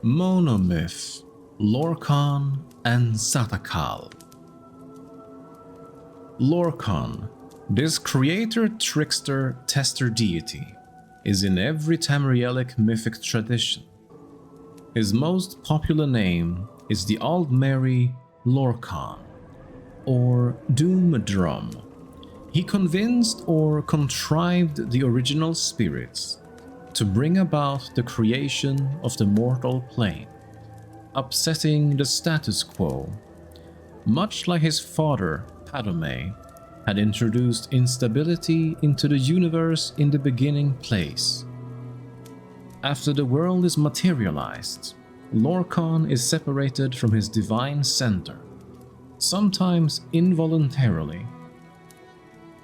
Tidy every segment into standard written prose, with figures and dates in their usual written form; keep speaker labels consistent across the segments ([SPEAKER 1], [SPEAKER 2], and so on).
[SPEAKER 1] Monomyth, Lorkhan, and Satakal. Lorkhan, this creator, trickster, tester deity, is in every Tamrielic mythic tradition. His most popular name is the Aldmeri Lorkhan, or Doom-Drum. He convinced or contrived the original spirits to bring about the creation of the mortal plane, upsetting the status quo, much like his father, Padme, had introduced instability into the universe in the beginning place. After the world is materialized, Lorkhan is separated from his divine center, sometimes involuntarily,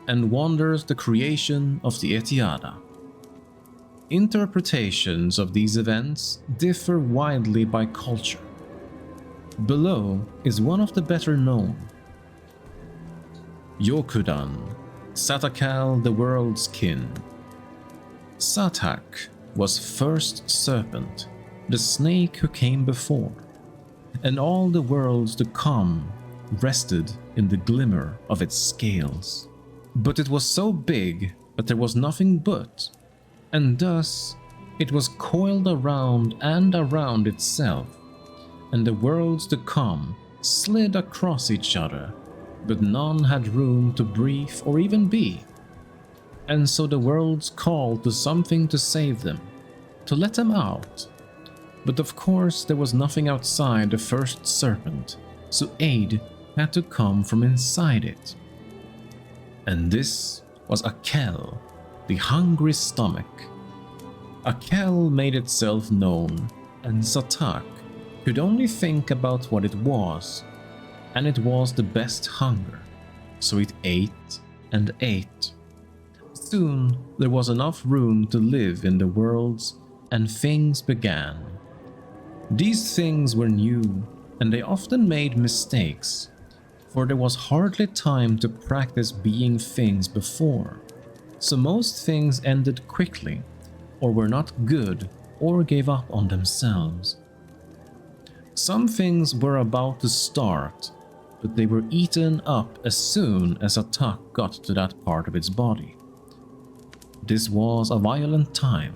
[SPEAKER 1] and wanders the creation of the Etiada. Interpretations of these events differ widely by culture. Below is one of the better known. Yokudan, Satakal the world's kin. Satak was first serpent, the snake who came before, and all the worlds to come rested in the glimmer of its scales. But it was so big that there was nothing but, and thus it was coiled around and around itself, and the worlds to come slid across each other, but none had room to breathe or even be. And so the worlds called to something to save them, to let them out. But of course there was nothing outside the first serpent, so aid had to come from inside it. And this was Akel, the hungry stomach. Akel made itself known, and Satak could only think about what it was, and it was the best hunger, so it ate and ate. Soon there was enough room to live in the worlds, and things began. These things were new, and they often made mistakes, for there was hardly time to practice being things before, so most things ended quickly, or were not good, or gave up on themselves. Some things were about to start, but they were eaten up as soon as Satak got to that part of its body. This was a violent time.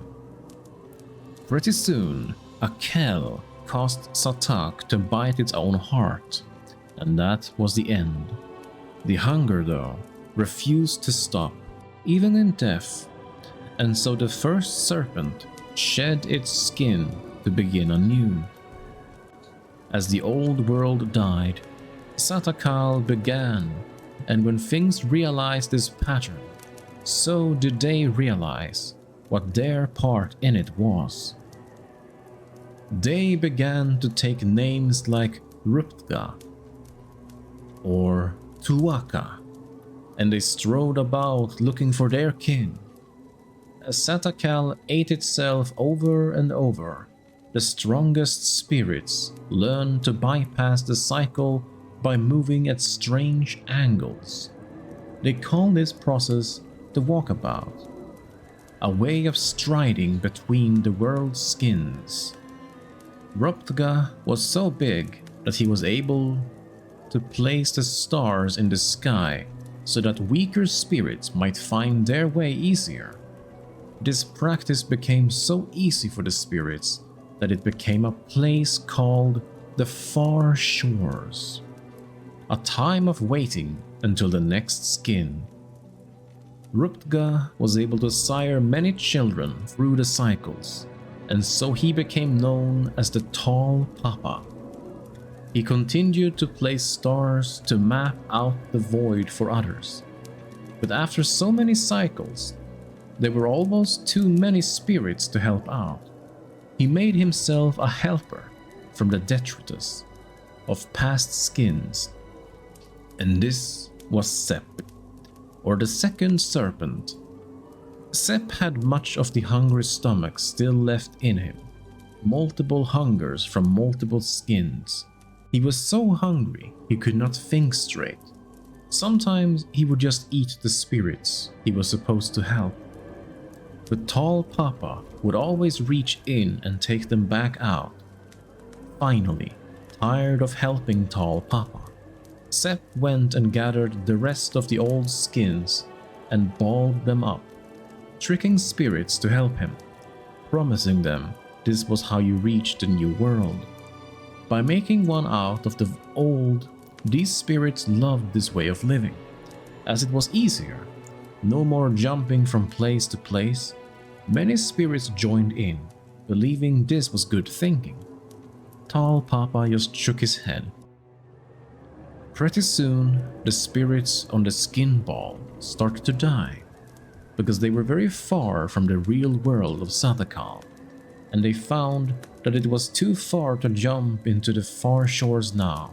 [SPEAKER 1] Pretty soon, Akel caused Satak to bite its own heart, and that was the end. The hunger, though, refused to stop, even in death, and so the first serpent shed its skin to begin anew. As the old world died, Satakal began, and when things realized this pattern, so did they realize what their part in it was. They began to take names like 𝕱𝖑𝖑𝖔𝖕 or Tuaka, and they strode about looking for their kin. As Satakal ate itself over and over, the strongest spirits learned to bypass the cycle by moving at strange angles. They call this process the walkabout, a way of striding between the world's skins. 𝕱𝖑𝖑𝖔 was so big that he was able to place the stars in the sky so that weaker spirits might find their way easier. This practice became so easy for the spirits that it became a place called the Far Shores, a time of waiting until the next skin. 𝕱𝖑𝖑𝖔 was able to sire many children through the cycles, and so he became known as the Tall Papa. He continued to place stars to map out the void for others, but after so many cycles, there were almost too many spirits to help out. He made himself a helper from the detritus of past skins, and this was Sepp, or the second serpent. Sepp had much of the hungry stomach still left in him, multiple hungers from multiple skins. He was so hungry he could not think straight. Sometimes he would just eat the spirits he was supposed to help. But Tall Papa would always reach in and take them back out, Finally, tired of helping Tall Papa, Sepp went and gathered the rest of the old skins and balled them up, tricking spirits to help him, promising them this was how you reached the new world. By making one out of the old, these spirits loved this way of living, as it was easier. No more jumping from place to place. Many spirits joined in, believing this was good thinking. Tall Papa just shook his head. Pretty soon, the spirits on the skin ball started to die, because they were very far from the real world of Satakal, and they found that it was too far to jump into the far shores now.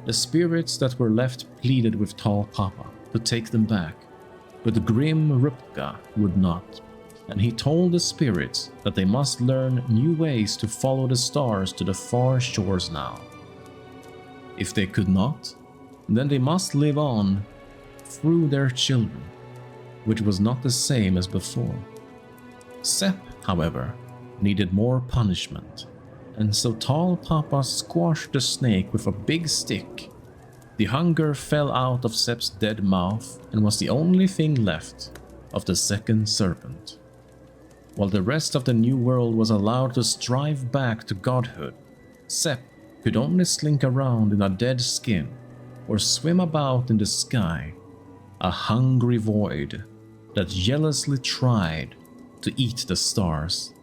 [SPEAKER 1] The spirits that were left pleaded with Tall Papa to take them back, but 𝕾𝖈𝖎𝖎𝖑𝖘 would not, and he told the spirits that they must learn new ways to follow the stars to the far shores now. If they could not, then they must live on through their children, which was not the same as before. Sepp, however, needed more punishment, and so Tall Papa squashed the snake with a big stick. The hunger fell out of Sepp's dead mouth and was the only thing left of the second serpent. While the rest of the new world was allowed to strive back to godhood, Sepp could only slink around in a dead skin or swim about in the sky, a hungry void that jealously tried to eat the stars.